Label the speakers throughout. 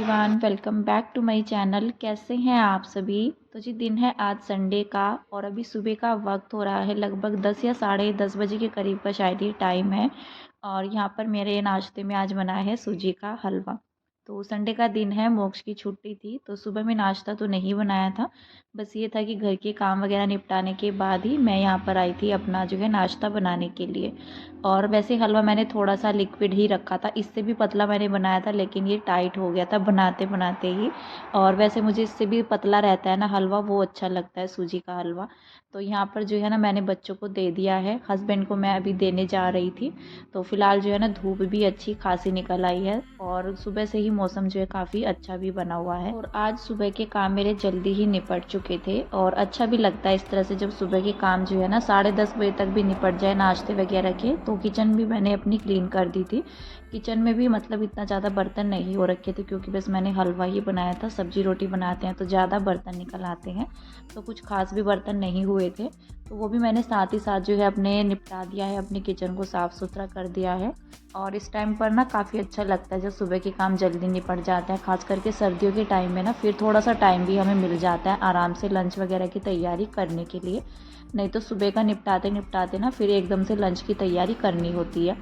Speaker 1: Everyone, welcome back to my channel. कैसे हैं आप सभी। तो जी दिन है आज संडे का और अभी सुबह का वक्त हो रहा है लगभग 10 या साढ़े 10 बजे के करीब का शायद ये टाइम है। और यहाँ पर मेरे नाश्ते में आज बना है सूजी का हलवा। तो संडे का दिन है, मोक्ष की छुट्टी थी तो सुबह में नाश्ता तो नहीं बनाया था। बस ये था कि घर के काम वगैरह निपटाने के बाद ही मैं यहाँ पर आई थी अपना जो है नाश्ता बनाने के लिए। और वैसे हलवा मैंने थोड़ा सा लिक्विड ही रखा था, इससे भी पतला मैंने बनाया था लेकिन ये टाइट हो गया था बनाते बनाते ही। और वैसे मुझे इससे भी पतला रहता है ना हलवा, वो अच्छा लगता है सूजी का हलवा। तो यहाँ पर जो है ना मैंने बच्चों को दे दिया है, हस्बैंड को मैं अभी देने जा रही थी। तो फिलहाल जो है ना धूप भी अच्छी खासी निकल आई है और सुबह से ही मौसम जो है काफ़ी अच्छा भी बना हुआ है। और आज सुबह के काम मेरे जल्दी ही निपट चुके थे और अच्छा भी लगता है इस तरह से जब सुबह के काम जो है ना 10:30 बजे तक भी निपट जाए नाश्ते वगैरह के। तो किचन भी मैंने अपनी क्लीन कर दी थी। किचन में भी मतलब इतना ज़्यादा बर्तन नहीं हो रखे थे क्योंकि बस मैंने हलवा ही बनाया था। सब्जी रोटी बनाते हैं तो ज़्यादा बर्तन निकल आते हैं, तो कुछ खास भी बर्तन नहीं हुए थे। तो वो भी मैंने साथ ही साथ जो है अपने निपटा दिया है, अपने किचन को साफ़ सुथरा कर दिया है। और इस टाइम पर ना काफ़ी अच्छा लगता है जब सुबह के काम जल्दी निपट जाता है, खास करके सर्दियों के टाइम में ना फिर थोड़ा सा टाइम भी हमें मिल जाता है आराम से लंच वगैरह की तैयारी करने के लिए। नहीं तो सुबह का निपटाते निपटाते ना फिर एकदम से लंच की तैयारी करनी होती है।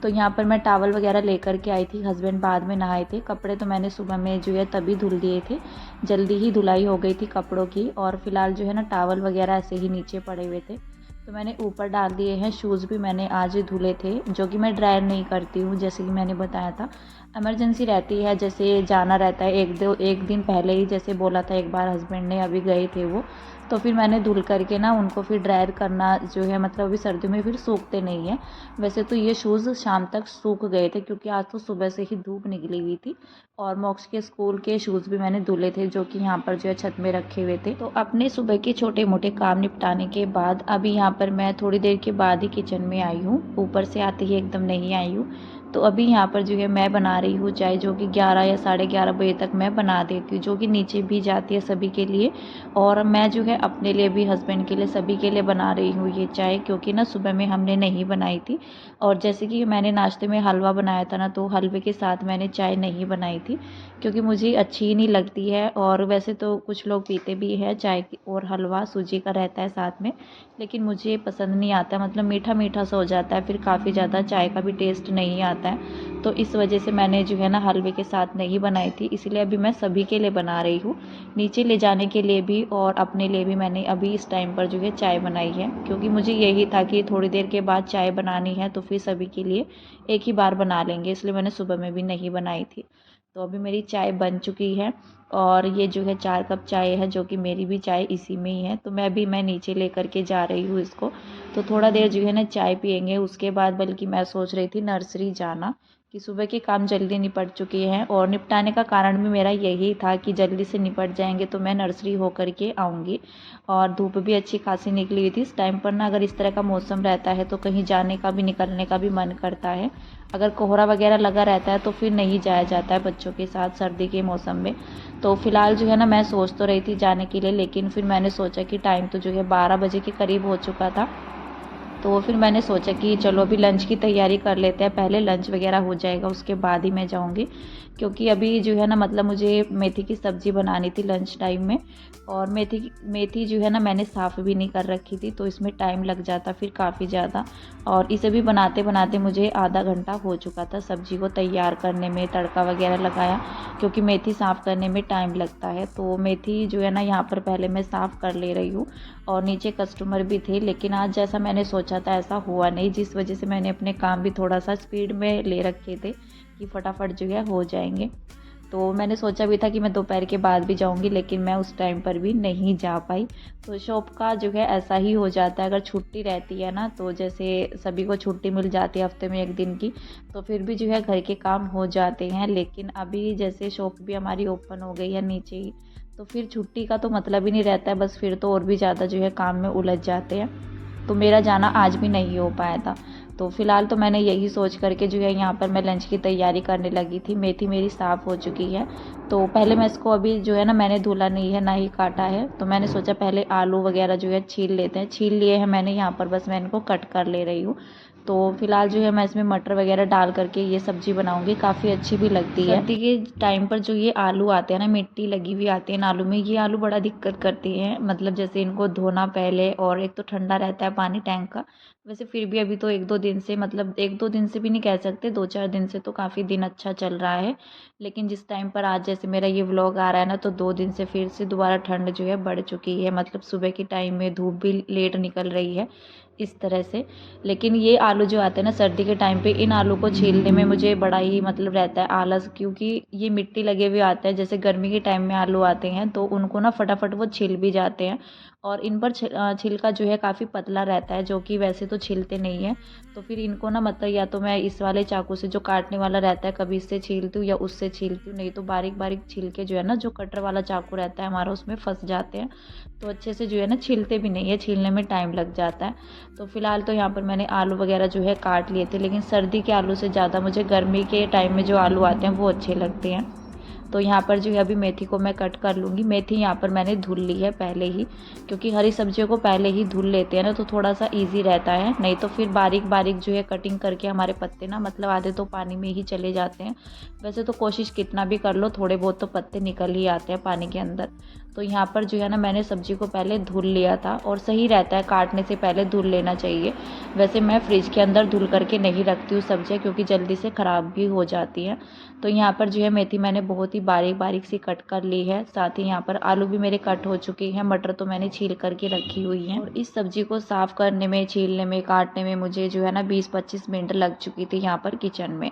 Speaker 1: तो यहाँ पर मैं टावल वगैरह लेकर के आई थी, हस्बैंड बाद में नहाए थे। कपड़े तो मैंने सुबह में जो है तभी धुल दिए थे, जल्दी ही धुलाई हो गई थी कपड़ों की। और फिलहाल जो है ना टावल वगैरह ऐसे ही नीचे पड़े हुए थे तो मैंने ऊपर डाल दिए हैं। शूज़ भी मैंने आज धुले थे, जो कि मैं ड्रायर नहीं करती हूँ जैसे कि मैंने बताया था। इमरजेंसी रहती है, जैसे जाना रहता है एक दिन पहले ही जैसे बोला था एक बार हस्बैंड ने, अभी गए थे वो। तो फिर मैंने धुल करके ना उनको फिर ड्रायर करना जो है, मतलब अभी सर्दियों में फिर सूखते नहीं हैं। वैसे तो ये शूज़ शाम तक सूख गए थे क्योंकि आज तो सुबह से ही धूप निकली हुई थी। और मोक्ष के स्कूल के शूज़ भी मैंने धुले थे जो कि यहाँ पर जो है छत में रखे हुए थे। तो अपने सुबह के छोटे मोटे काम निपटाने के बाद अभी यहाँ पर मैं थोड़ी देर के बाद ही किचन में आई हूँ, ऊपर से आते ही एकदम नहीं आई हूँ। तो अभी यहाँ पर जो है मैं बना रही हूँ चाय, जो कि 11 या 11:30 बजे तक मैं बना देती हूँ, जो कि नीचे भी जाती है सभी के लिए। और मैं जो है अपने लिए भी, हस्बैंड के लिए, सभी के लिए बना रही हूँ ये चाय, क्योंकि ना सुबह में हमने नहीं बनाई थी। और जैसे कि मैंने नाश्ते में हलवा बनाया था ना, तो हलवे के साथ मैंने चाय नहीं बनाई थी क्योंकि मुझे अच्छी ही नहीं लगती है। और वैसे तो कुछ लोग पीते भी है चाय और हलवा सूजी का रहता है साथ में, लेकिन मुझे पसंद नहीं आता, मतलब मीठा मीठा सा हो जाता है, फिर काफ़ी ज़्यादा चाय का भी टेस्ट नहीं आता है। तो इस वजह से मैंने जो है ना हलवे के साथ नहीं बनाई थी, इसलिए अभी मैं सभी के लिए बना रही हूँ, नीचे ले जाने के लिए भी और अपने लिए भी। मैंने अभी इस टाइम पर जो है चाय बनाई है क्योंकि मुझे यही था कि थोड़ी देर के बाद चाय बनानी है तो फिर सभी के लिए एक ही बार बना लेंगे, इसलिए मैंने सुबह में भी नहीं बनाई थी। तो अभी मेरी चाय बन चुकी है और ये जो है 4 कप चाय है, जो कि मेरी भी चाय इसी में ही है। तो मैं नीचे लेकर के जा रही हूँ इसको। तो थोड़ा देर जो है ना चाय पियेंगे, उसके बाद बल्कि मैं सोच रही थी नर्सरी जाना, कि सुबह के काम जल्दी निपट चुके हैं। और निपटाने का कारण भी मेरा यही था कि जल्दी से निपट जाएंगे तो मैं नर्सरी होकर के आऊँगी। और धूप भी अच्छी खासी निकली हुई थी इस टाइम पर ना, अगर इस तरह का मौसम रहता है तो कहीं जाने का भी, निकलने का भी मन करता है। अगर कोहरा वगैरह लगा रहता है तो फिर नहीं जाया जाता है बच्चों के साथ सर्दी के मौसम में। तो फिलहाल जो है ना मैं सोच तो रही थी जाने के लिए, लेकिन फिर मैंने सोचा कि टाइम तो जो है 12 बजे के करीब हो चुका था। तो फिर मैंने सोचा कि चलो अभी लंच की तैयारी कर लेते हैं, पहले लंच वगैरह हो जाएगा उसके बाद ही मैं जाऊंगी। क्योंकि अभी जो है ना, मतलब मुझे मेथी की सब्ज़ी बनानी थी लंच टाइम में। और मेथी जो है ना मैंने साफ़ भी नहीं कर रखी थी, तो इसमें टाइम लग जाता फिर काफ़ी ज़्यादा। और इसे भी बनाते बनाते मुझे आधा घंटा हो चुका था सब्ज़ी को तैयार करने में, तड़का वगैरह लगाया, क्योंकि मेथी साफ़ करने में टाइम लगता है। तो मेथी जो है ना यहाँ पर पहले मैं साफ़ कर ले रही हूँ। और नीचे कस्टमर भी थे, लेकिन आज जैसा मैंने सोचा था ऐसा हुआ नहीं, जिस वजह से मैंने अपने काम भी थोड़ा सा स्पीड में ले रखे थे कि फटाफट जो है हो जाएंगे। तो मैंने सोचा भी था कि मैं दोपहर के बाद भी जाऊंगी, लेकिन मैं उस टाइम पर भी नहीं जा पाई। तो शॉप का जो है ऐसा ही हो जाता है, अगर छुट्टी रहती है ना, तो जैसे सभी को छुट्टी मिल जाती है हफ्ते में एक दिन की, तो फिर भी जो है घर के काम हो जाते हैं। लेकिन अभी जैसे शॉप भी हमारी ओपन हो गई है नीचे ही, तो फिर छुट्टी का तो मतलब ही नहीं रहता है, बस फिर तो और भी ज़्यादा जो है काम में उलझ जाते हैं। तो मेरा जाना आज भी नहीं हो पाया था। तो फिलहाल तो मैंने यही सोच करके जो है यहाँ पर मैं लंच की तैयारी करने लगी थी। मेथी मेरी साफ़ हो चुकी है, तो पहले मैं इसको अभी जो है ना, मैंने धुला नहीं है ना ही काटा है, तो मैंने सोचा पहले आलू वगैरह जो है छील लेते हैं। छील लिए हैं मैंने यहाँ पर, बस मैं इनको कट कर ले रही हूँ। तो फिलहाल जो है मैं इसमें मटर वगैरह डाल करके ये सब्ज़ी बनाऊंगी, काफ़ी अच्छी भी लगती है। सर्दी के टाइम पर जो ये आलू आते हैं ना, मिट्टी लगी हुई आती है इन आलू में, ये आलू बड़ा दिक्कत करती हैं, मतलब जैसे इनको धोना पहले, और एक तो ठंडा रहता है पानी टैंक का। वैसे फिर भी अभी तो 1-2 दिन से, मतलब 1-2 दिन से भी नहीं कह सकते, 2-4 दिन से तो काफ़ी दिन अच्छा चल रहा है। लेकिन जिस टाइम पर आज जैसे मेरा ये व्लॉग आ रहा है ना, तो 2 दिन से फिर से दोबारा ठंड जो है बढ़ चुकी है, मतलब सुबह के टाइम में धूप भी लेट निकल रही है इस तरह से। लेकिन ये आलू जो आते हैं ना सर्दी के टाइम पे, इन आलू को छीलने में मुझे बड़ा ही मतलब रहता है आलस, क्योंकि ये मिट्टी लगे हुए आते हैं। जैसे गर्मी के टाइम में आलू आते हैं तो उनको ना फटाफट वो छिल भी जाते हैं, और इन पर छिलका जो है काफ़ी पतला रहता है, जो कि वैसे तो छिलते नहीं है। तो फिर इनको ना मतलब या तो मैं इस वाले चाकू से जो काटने वाला रहता है कभी इससे छीलती हूँ या उससे छीलती हूँ, नहीं तो बारीक बारीक छिलके जो है ना, जो कटर वाला चाकू रहता है हमारा, उसमें फंस जाते हैं, तो अच्छे से जो है ना छिलते भी नहीं है, छीलने में टाइम लग जाता है। तो फिलहाल तो यहाँ पर मैंने आलू वगैरह जो है काट लिए थे, लेकिन सर्दी के आलू से ज़्यादा मुझे गर्मी के टाइम में जो आलू आते हैं वो अच्छे लगते हैं। तो यहाँ पर जो है अभी मेथी को मैं कट कर लूँगी। मेथी यहाँ पर मैंने धुल ली है पहले ही, क्योंकि हरी सब्जियों को पहले ही धुल लेते हैं ना, तो थोड़ा सा इजी रहता है, नहीं तो फिर बारीक बारीक जो है कटिंग करके हमारे पत्ते ना, मतलब आधे तो पानी में ही चले जाते हैं। वैसे तो कोशिश कितना भी कर लो, थोड़े बहुत तो पत्ते निकल ही आते हैं पानी के अंदर। तो यहाँ पर जो है ना मैंने सब्जी को पहले धुल लिया था, और सही रहता है काटने से पहले धुल लेना चाहिए। वैसे मैं फ्रिज के अंदर धुल करके नहीं रखती हूँ सब्जियाँ, क्योंकि जल्दी से ख़राब भी हो जाती हैं। तो यहाँ पर जो है मेथी मैंने बहुत ही बारीक बारीक सी कट कर ली है, साथ ही यहाँ पर आलू भी मेरे कट हो चुके हैं, मटर तो मैंने छील करके रखी हुई है। और इस सब्जी को साफ़ करने में, छीलने में, काटने में मुझे जो है ना 20-25 मिनट लग चुकी थी यहाँ पर किचन में।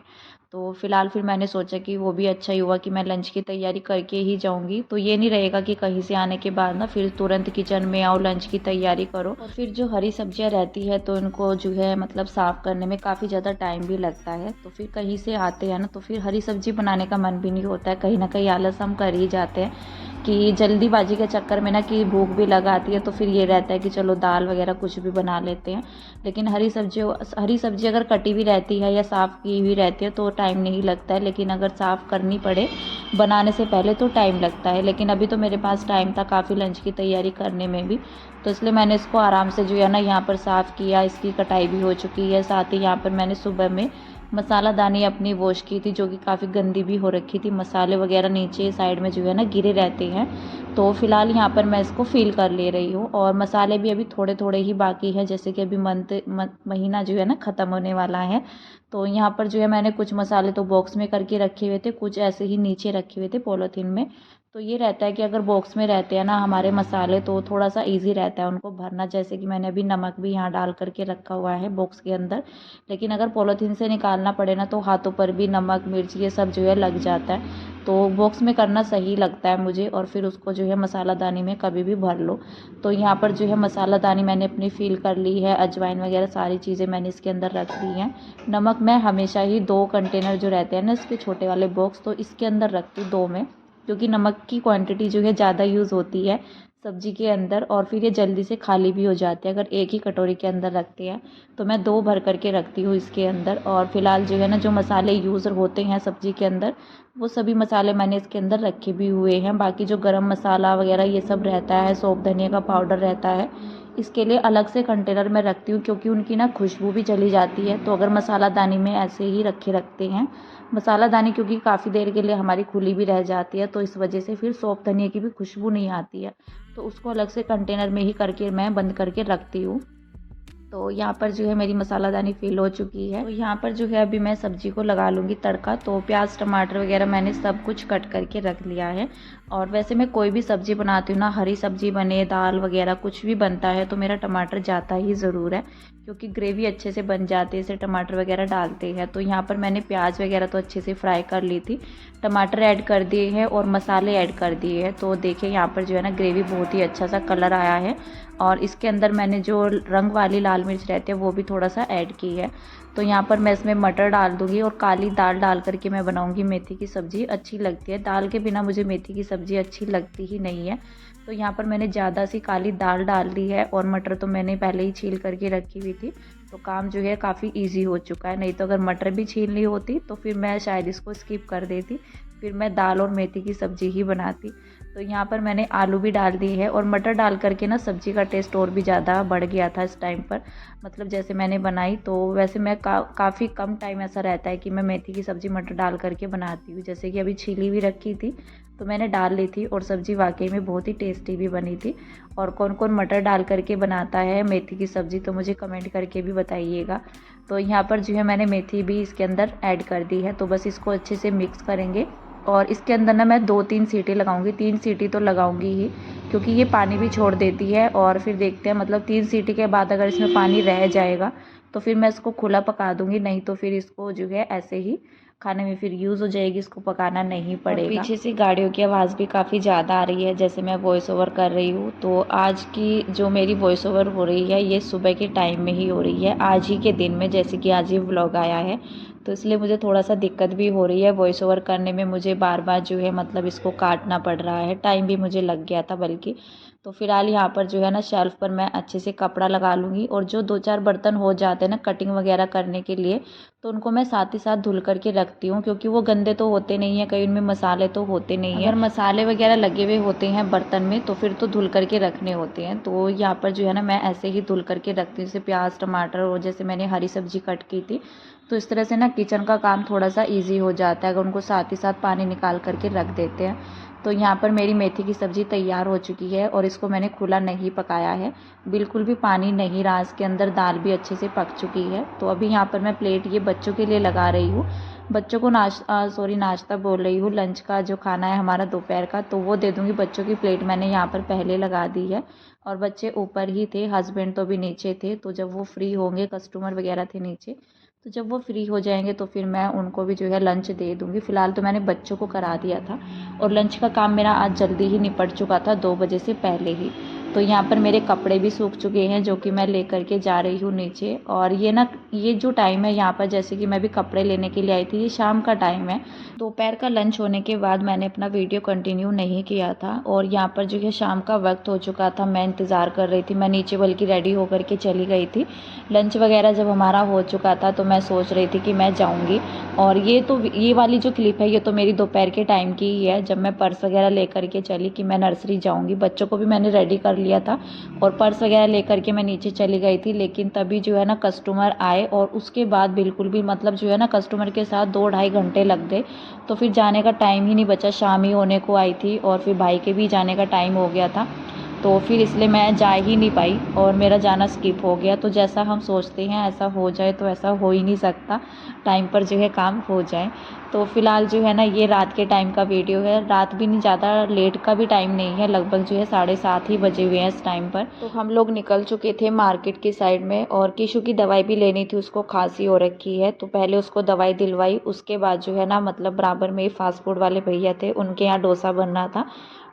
Speaker 1: तो फिलहाल फिर मैंने सोचा कि वो भी अच्छा ही हुआ कि मैं लंच की तैयारी करके ही जाऊंगी, तो ये नहीं रहेगा कि कहीं से आने के बाद ना फिर तुरंत किचन में आओ, लंच की तैयारी करो, और फिर जो हरी सब्जियां रहती है तो इनको जो है मतलब साफ़ करने में काफ़ी ज़्यादा टाइम भी लगता है। तो फिर कहीं से आते हैं ना, तो फिर हरी सब्जी बनाने का मन भी नहीं होता है, कहीं ना कहीं आलस हम कर ही जाते हैं कि जल्दीबाजी के चक्कर में ना, कि भूख भी लगाती है, तो फिर ये रहता है कि चलो दाल वगैरह कुछ भी बना लेते हैं। लेकिन हरी सब्जी अगर कटी हुई रहती है या साफ़ की हुई रहती है तो टाइम नहीं लगता है, लेकिन अगर साफ़ करनी पड़े बनाने से पहले तो टाइम लगता है। लेकिन अभी तो मेरे पास टाइम था काफ़ी लंच की तैयारी करने में भी, तो इसलिए मैंने इसको आराम से जो है ना यहाँ पर साफ़ किया, इसकी कटाई भी हो चुकी है। साथ ही यहाँ पर मैंने सुबह में मसाला दानी अपनी वॉश की थी, जो कि काफ़ी गंदी भी हो रखी थी, मसाले वगैरह नीचे साइड में जो है ना गिरे रहते हैं। तो फिलहाल यहाँ पर मैं इसको फिल कर ले रही हूँ, और मसाले भी अभी थोड़े थोड़े ही बाकी हैं, जैसे कि अभी महीना जो है ना ख़त्म होने वाला है। तो यहाँ पर जो है मैंने कुछ मसाले तो बॉक्स में करके रखे हुए थे, कुछ ऐसे ही नीचे रखे हुए थे पॉलीथीन में। तो ये रहता है कि अगर बॉक्स में रहते हैं ना हमारे मसाले, तो थोड़ा सा इजी रहता है उनको भरना। जैसे कि मैंने अभी नमक भी यहाँ डाल करके रखा हुआ है बॉक्स के अंदर, लेकिन अगर पॉलीथीन से निकालना पड़े ना, तो हाथों पर भी नमक मिर्च ये सब जो है लग जाता है। तो बॉक्स में करना सही लगता है मुझे, और फिर उसको जो है मसाला दानी में कभी भी भर लो। तो यहाँ पर जो है मसाला दानी मैंने अपनी फिल कर ली है, अजवाइन वगैरह सारी चीज़ें मैंने इसके अंदर रख दी हैं। नमक मैं हमेशा ही 2 कंटेनर जो रहते हैं ना इसके छोटे वाले बॉक्स, तो इसके अंदर रखती हूँ 2 में, क्योंकि नमक की क्वांटिटी जो है ज़्यादा यूज़ होती है सब्जी के अंदर, और फिर ये जल्दी से खाली भी हो जाती है। अगर एक ही कटोरी के अंदर रखते हैं तो मैं 2 भर करके रखती हूँ इसके अंदर। और फिलहाल जो है ना जो मसाले यूज़ होते हैं सब्जी के अंदर, वो सभी मसाले मैंने इसके अंदर रखे भी हुए हैं। बाकी जो गरम मसाला वगैरह ये सब रहता है, सौंफ धनिया का पाउडर रहता है, इसके लिए अलग से कंटेनर में रखती हूँ, क्योंकि उनकी ना खुशबू भी चली जाती है। तो अगर मसाला दानी में ऐसे ही रखते हैं मसाला दानी, क्योंकि काफ़ी देर के लिए हमारी खुली भी रह जाती है, तो इस वजह से फिर सौंफ धनिया की भी खुशबू नहीं आती है। तो उसको अलग से कंटेनर में ही करके मैं बंद करके रखती हूँ। तो यहाँ पर जो है मेरी मसालादानी फिल हो चुकी है। तो यहाँ पर जो है अभी मैं सब्जी को लगा लूँगी तड़का। तो प्याज टमाटर वगैरह मैंने सब कुछ कट करके रख लिया है। और वैसे मैं कोई भी सब्ज़ी बनाती हूँ ना, हरी सब्ज़ी बने, दाल वगैरह कुछ भी बनता है, तो मेरा टमाटर जाता ही ज़रूर है, क्योंकि ग्रेवी अच्छे से बन जाती है इसे टमाटर वगैरह डालते हैं। तो यहाँ पर मैंने प्याज वगैरह तो अच्छे से फ्राई कर ली थी, टमाटर ऐड कर दिए हैं और मसाले ऐड कर दिए हैं। तो देखिए यहाँ पर जो है ना ग्रेवी बहुत ही अच्छा सा कलर आया है, और इसके अंदर मैंने जो रंग वाली लाल मिर्च रहती है वो भी थोड़ा सा ऐड की है। तो यहाँ पर मैं इसमें मटर डाल दूँगी, और काली दाल डाल करके मैं बनाऊँगी मेथी की सब्ज़ी। अच्छी लगती है, दाल के बिना मुझे मेथी की सब्ज़ी अच्छी लगती ही नहीं है। तो यहाँ पर मैंने ज़्यादा सी काली दाल डाल दी है, और मटर तो मैंने पहले ही छील करके रखी हुई थी। तो काम जो है काफ़ी ईजी हो चुका है, नहीं तो अगर मटर भी छीलनी होती तो फिर मैं शायद इसको स्किप कर देती। फिर मैं दाल और मेथी की सब्ज़ी ही बनाती। तो यहाँ पर मैंने आलू भी डाल दी है और मटर डाल करके ना सब्ज़ी का टेस्ट और भी ज़्यादा बढ़ गया था इस टाइम पर। मतलब जैसे मैंने बनाई तो वैसे मैं काफ़ी कम टाइम ऐसा रहता है कि मैं मेथी की सब्ज़ी मटर डाल करके बनाती हूँ। जैसे कि अभी छीली हुई रखी थी तो मैंने डाल ली थी और सब्ज़ी वाकई में बहुत ही टेस्टी भी बनी थी। और कौन कौन मटर डाल करके बनाता है मेथी की सब्ज़ी तो मुझे कमेंट करके भी बताइएगा। तो यहाँ पर जो है मैंने मेथी भी इसके अंदर ऐड कर दी है। तो बस इसको अच्छे से मिक्स करेंगे और इसके अंदर ना मैं 2-3 सीटी लगाऊंगी, 3 सीटी तो लगाऊंगी ही, क्योंकि ये पानी भी छोड़ देती है। और फिर देखते हैं, मतलब 3 सीटी के बाद अगर इसमें पानी रह जाएगा तो फिर मैं इसको खुला पका दूंगी, नहीं तो फिर इसको जो है ऐसे ही खाने में फिर यूज़ हो जाएगी, इसको पकाना नहीं पड़ेगा। और पीछे से गाड़ियों की आवाज़ भी काफ़ी ज़्यादा आ रही है जैसे मैं वॉइस ओवर कर रही हूँ। तो आज की जो मेरी वॉइस ओवर हो रही है ये सुबह के टाइम में ही हो रही है, आज ही के दिन में, जैसे कि आज ही व्लॉग आया है। तो इसलिए मुझे थोड़ा सा दिक्कत भी हो रही है वॉइस ओवर करने में, मुझे बार बार जो है मतलब इसको काटना पड़ रहा है, टाइम भी मुझे लग गया था बल्कि। तो फिलहाल यहाँ पर जो है ना शेल्फ़ पर मैं अच्छे से कपड़ा लगा लूँगी और जो 2-4 बर्तन हो जाते हैं ना कटिंग वगैरह करने के लिए, तो उनको मैं साथ ही साथ धुल करके रखती हूँ, क्योंकि वो गंदे तो होते नहीं हैं, कहीं उनमें मसाले तो होते नहीं हैं। अगर मसाले वगैरह लगे हुए होते हैं बर्तन में तो फिर तो धुल करके रखने होते हैं। तो यहाँ पर जो है ना मैं ऐसे ही धुल करके रखती हूँ, जैसे प्याज टमाटर और जैसे मैंने हरी सब्जी कट की थी। तो इस तरह से ना किचन का काम थोड़ा सा ईजी हो जाता है अगर उनको साथ ही साथ पानी निकाल करके रख देते हैं। तो यहाँ पर मेरी मेथी की सब्ज़ी तैयार हो चुकी है और इसको मैंने खुला नहीं पकाया है, बिल्कुल भी पानी नहीं रहा इसके अंदर, दाल भी अच्छे से पक चुकी है। तो अभी यहाँ पर मैं प्लेट ये बच्चों के लिए लगा रही हूँ। बच्चों को नाश्ता बोल रही हूँ, लंच का जो खाना है हमारा दोपहर का, तो वो दे दूँगी। बच्चों की प्लेट मैंने यहाँ पर पहले लगा दी है और बच्चे ऊपर ही थे, हस्बैंड तो भी नीचे थे। तो जब वो फ्री होंगे, कस्टमर वगैरह थे नीचे, तो जब वो फ्री हो जाएंगे तो फिर मैं उनको भी जो है लंच दे दूँगी। फ़िलहाल तो मैंने बच्चों को करा दिया था और लंच का काम मेरा आज जल्दी ही निपट चुका था 2 बजे से पहले ही। तो यहाँ पर मेरे कपड़े भी सूख चुके हैं जो कि मैं ले करके जा रही हूँ नीचे। और ये जो टाइम है यहाँ पर, जैसे कि मैं भी कपड़े लेने के लिए आई थी, ये शाम का टाइम है। दोपहर का लंच होने के बाद मैंने अपना वीडियो कंटिन्यू नहीं किया था और यहाँ पर जो है शाम का वक्त हो चुका था, मैं इंतज़ार कर रही थी, मैं नीचे बल्कि रेडी होकर के चली गई थी। लंच वगैरह जब हमारा हो चुका था तो मैं सोच रही थी कि मैं जाऊँगी। और ये वाली जो क्लिप है ये तो मेरी दोपहर के टाइम की ही है, जब मैं पर्स वगैरह लेकर के चली कि मैं नर्सरी जाऊँगी। बच्चों को भी मैंने रेडी कर लिया था और पर्स वगैरह लेकर के मैं नीचे चली गई थी। लेकिन तभी जो है ना कस्टमर आए और उसके बाद बिल्कुल भी, मतलब जो है ना कस्टमर के साथ 2-2.5 घंटे लग गए। तो फिर जाने का टाइम ही नहीं बचा, शाम ही होने को आई थी और फिर भाई के भी जाने का टाइम हो गया था। तो फिर इसलिए मैं जा ही नहीं पाई और मेरा जाना स्किप हो गया। तो जैसा हम सोचते हैं ऐसा हो जाए तो ऐसा हो ही नहीं सकता, टाइम पर जो है काम हो जाए। तो फ़िलहाल जो है ना ये रात के टाइम का वीडियो है, रात भी नहीं, ज़्यादा लेट का भी टाइम नहीं है, लगभग जो है 7:30 ही बजे हुए हैं इस टाइम पर। तो हम लोग निकल चुके थे मार्केट की साइड में और किशु की दवाई भी लेनी थी, उसको खांसी हो रखी है। तो पहले उसको दवाई दिलवाई, उसके बाद जो है ना मतलब बराबर में ही फास्ट फूड वाले भैया थे, उनके यहाँ डोसा बन रहा था,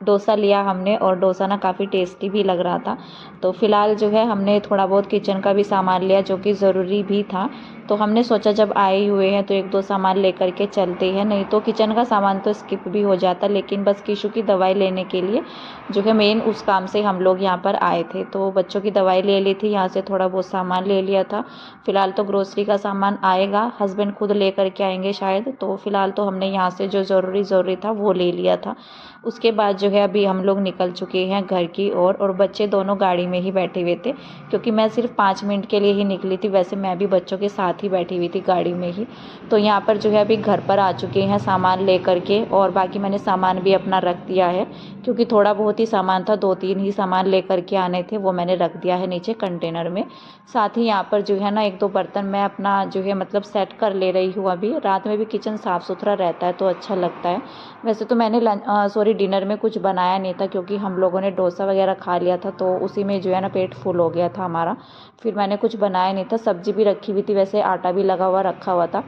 Speaker 1: डोसा लिया हमने और डोसा ना काफ़ी टेस्टी भी लग रहा था। तो फ़िलहाल जो है हमने थोड़ा बहुत किचन का भी सामान लिया जो कि ज़रूरी भी था। तो हमने सोचा जब आए हुए हैं तो 1-2 सामान लेकर के चलते हैं, नहीं तो किचन का सामान तो स्किप भी हो जाता। लेकिन बस किशु की दवाई लेने के लिए जो है मेन उस काम से हम लोग यहाँ पर आए थे। तो बच्चों की दवाई ले ली थी, यहाँ से थोड़ा बहुत सामान ले लिया था। फ़िलहाल तो ग्रोसरी का सामान आएगा, हस्बैंड खुद ले करके आएंगे शायद। तो फ़िलहाल तो हमने यहाँ से जो ज़रूरी था वो ले लिया था। उसके बाद जो है अभी हम लोग निकल चुके हैं घर की ओर और बच्चे दोनों गाड़ी में ही बैठे हुए थे, क्योंकि मैं सिर्फ 5 मिनट के लिए ही निकली थी, वैसे मैं भी बच्चों के साथ ही बैठी हुई थी गाड़ी में ही। तो यहाँ पर जो है अभी घर पर आ चुके हैं सामान ले करके और बाकी मैंने सामान भी अपना रख दिया है, क्योंकि थोड़ा बहुत ही सामान था, 2-3 ही सामान ले करके आने थे, वो मैंने रख दिया है नीचे कंटेनर में। साथ ही यहाँ पर जो है ना 1-2 बर्तन मैं अपना जो है मतलब सेट कर ले रही हूँ। अभी रात में भी किचन साफ़ सुथरा रहता है तो अच्छा लगता है। वैसे तो मैंने डिनर में कुछ बनाया नहीं था, क्योंकि हम लोगों ने डोसा वगैरह खा लिया था तो उसी में जो है ना पेट फुल हो गया था हमारा। फिर मैंने कुछ बनाया नहीं था, सब्ज़ी भी रखी हुई थी, वैसे आटा भी रखा हुआ था।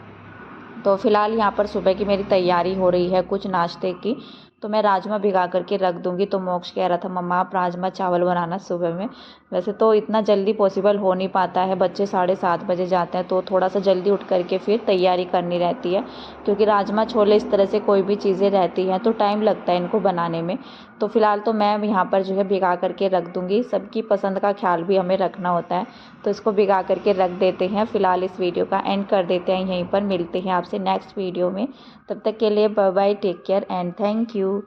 Speaker 1: तो फ़िलहाल यहाँ पर सुबह की मेरी तैयारी हो रही है कुछ नाश्ते की। तो मैं राजमा भिगा करके रख दूँगी। तो मोक्ष कह रहा था मम्मा आप राजमा चावल बनाना सुबह में। वैसे तो इतना जल्दी पॉसिबल हो नहीं पाता है, बच्चे 7:30 बजे जाते हैं, तो थोड़ा सा जल्दी उठ करके फिर तैयारी करनी रहती है, क्योंकि राजमा छोले इस तरह से कोई भी चीज़ें रहती हैं तो टाइम लगता है इनको बनाने में। तो फ़िलहाल तो मैं यहाँ पर जो है भिगा करके रख दूँगी, सबकी पसंद का ख्याल भी हमें रखना होता है, तो इसको भिगा करके रख देते हैं। फ़िलहाल इस वीडियो का एंड कर देते हैं यहीं पर, मिलते हैं आपसे नेक्स्ट वीडियो में। तब तक के लिए bye bye, take care and thank you.